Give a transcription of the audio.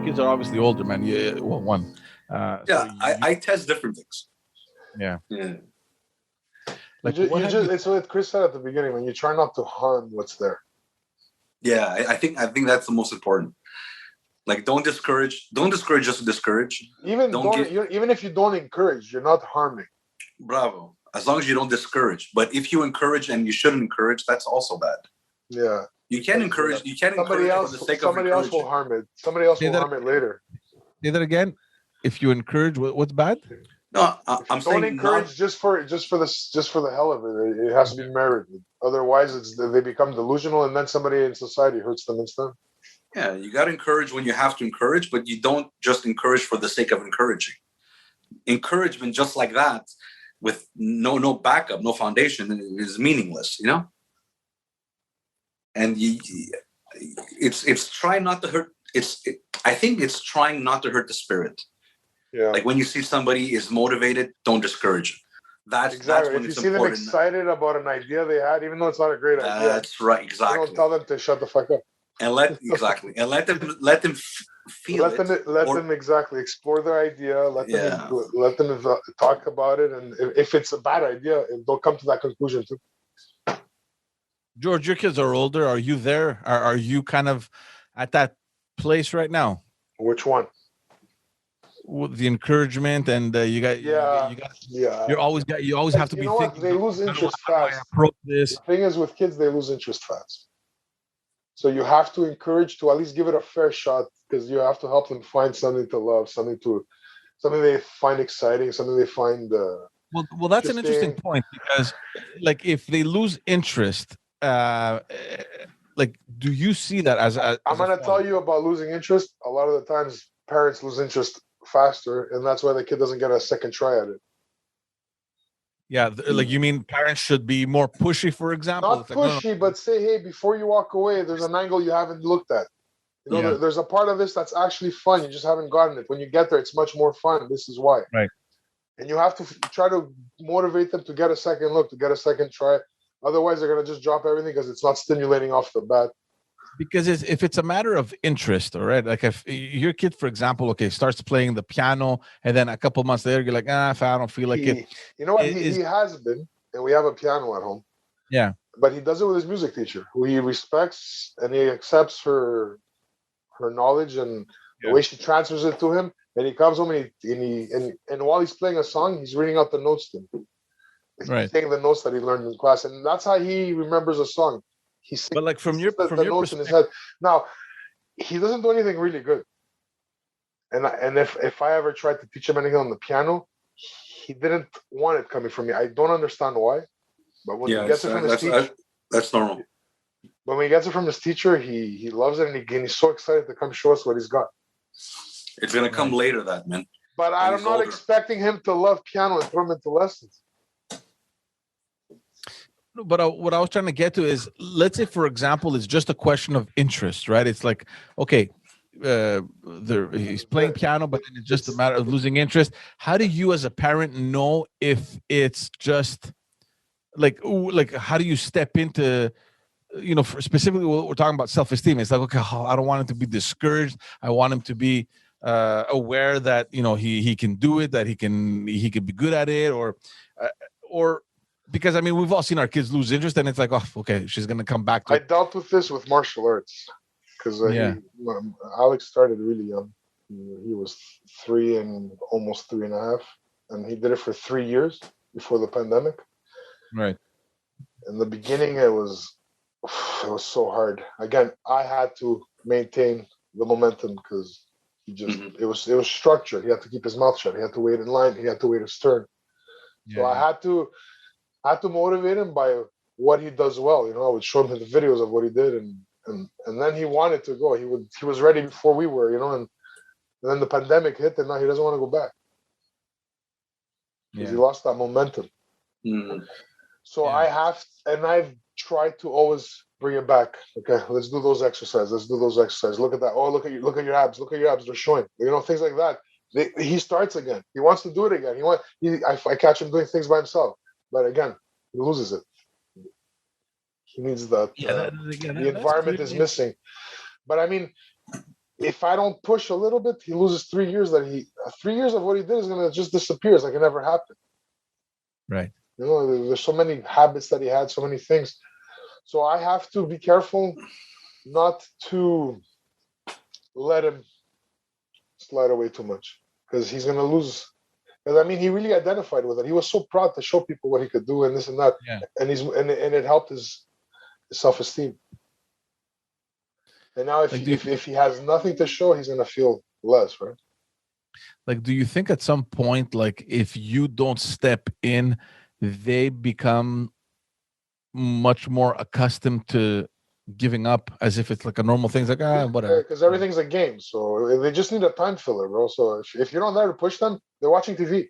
kids are obviously older, man. Yeah, well, one. I test different things. Yeah. Like it's what Chris said at the beginning. When you try not to harm what's there. Yeah, I think that's the most important. Like, don't discourage just to discourage. Even if you don't encourage, you're not harming. Bravo. As long as you don't discourage. But if you encourage and you shouldn't encourage, that's also bad. Yeah. You can't encourage. You can't encourage for the sake of encouraging. Somebody else will harm it. Somebody else will harm it later. Say that again. If you encourage, what's bad? No, I'm saying don't encourage just for the hell of it. It has to be merited. Otherwise, they become delusional, and then somebody in society hurts them instead. Yeah, you got to encourage when you have to encourage, but you don't just encourage for the sake of encouraging. Encouragement just like that, with no backup, no foundation, is meaningless. And it's trying not to hurt. I think it's trying not to hurt the spirit. Yeah. Like when you see somebody is motivated, don't discourage them. That's when if it's you see important. them excited about an idea they had, even though it's not a great idea. That's right. Exactly. Don't tell them to shut the fuck up. And let them feel let them exactly explore their idea. Let them talk about it, and if it's a bad idea, they'll come to that conclusion too. George, your kids are older. Are you there? Are you kind of at that place right now? Which one? With the encouragement, and you always have to be thinking. They lose interest fast. The thing is, with kids, they lose interest fast. So you have to encourage to at least give it a fair shot, because you have to help them find something to love, something they find exciting, something they find. Well, that's an interesting point, because, like, if they lose interest, like, do you see that as I'm going to tell you about losing interest. A lot of the times, parents lose interest faster, and that's why the kid doesn't get a second try at it. Yeah, like, you mean parents should be more pushy, for example? Not pushy, but say, hey, before you walk away, there's an angle you haven't looked at. There's a part of this that's actually fun. You just haven't gotten it. When you get there, it's much more fun. This is why. Right. And you have to try to motivate them to get a second look, to get a second try. Otherwise, they're going to just drop everything because it's not stimulating off the bat. Because if it's a matter of interest, all right, like if your kid, for example, starts playing the piano, and then a couple months later you're like, if I don't feel like it. You know what? He has been, and we have a piano at home. Yeah. But he does it with his music teacher, who he respects, and he accepts her knowledge and the way she transfers it to him. And he comes home and while he's playing a song, he's reading out the notes to him. He's saying the notes that he learned in class, and that's how he remembers a song. But like from your notes in his head. Now, he doesn't do anything really good. And if I ever tried to teach him anything on the piano, he didn't want it coming from me. I don't understand why. But when he gets it from his teacher, that's normal. But when he gets it from his teacher, he loves it, and he's so excited to come show us what he's got. It's gonna come later, that, man. But I'm not expecting him to love piano and throw him into lessons. But what I was trying to get to is, let's say, for example, it's just a question of interest, right? It's like, okay, he's playing piano, but then it's just a matter of losing interest. How do you, as a parent, know if it's just like how do you step into, specifically what we're talking about, self-esteem? It's like, okay, I don't want him to be discouraged. I want him to be aware that he can do it, that he can be good at it, or. Because, I mean, we've all seen our kids lose interest, and it's like, oh, okay, she's going to come back to it. I dealt with this with martial arts, because Alex started really young. He was 3 and almost 3.5, and he did it for 3 years before the pandemic. Right. In the beginning, it was so hard. Again, I had to maintain the momentum, because it was structured. He had to keep his mouth shut. He had to wait in line. He had to wait his turn. So I had to motivate him by what he does well. I would show him the videos of what he did, and then he wanted to go. He was ready before we were, and then the pandemic hit, and now he doesn't want to go back because he lost that momentum. Mm-hmm. So I've tried to always bring it back. Okay, let's do those exercises. Look at that. Oh, look at your abs. Look at your abs. They're showing. Things like that. He starts again. He wants to do it again. I catch him doing things by himself. But again, he loses it. He needs that. The environment is missing. But I mean, if I don't push a little bit, he loses 3 years. 3 years of what he did is gonna just disappear. It's like it never happened. Right. You know, there's so many habits that he had, so many things. So I have to be careful not to let him slide away too much, because he's gonna lose. Because I mean, he really identified with it. He was so proud to show people what he could do and this and that, Yeah. and it helped his self-esteem. And now, if he has nothing to show, he's gonna feel less, right? Like, do you think at some point, like, if you don't step in, they become much more accustomed to giving up, as if it's like a normal thing? It's like, whatever. Because everything's a game, so they just need a time filler, bro. So if you're not there to push them, they're watching TV.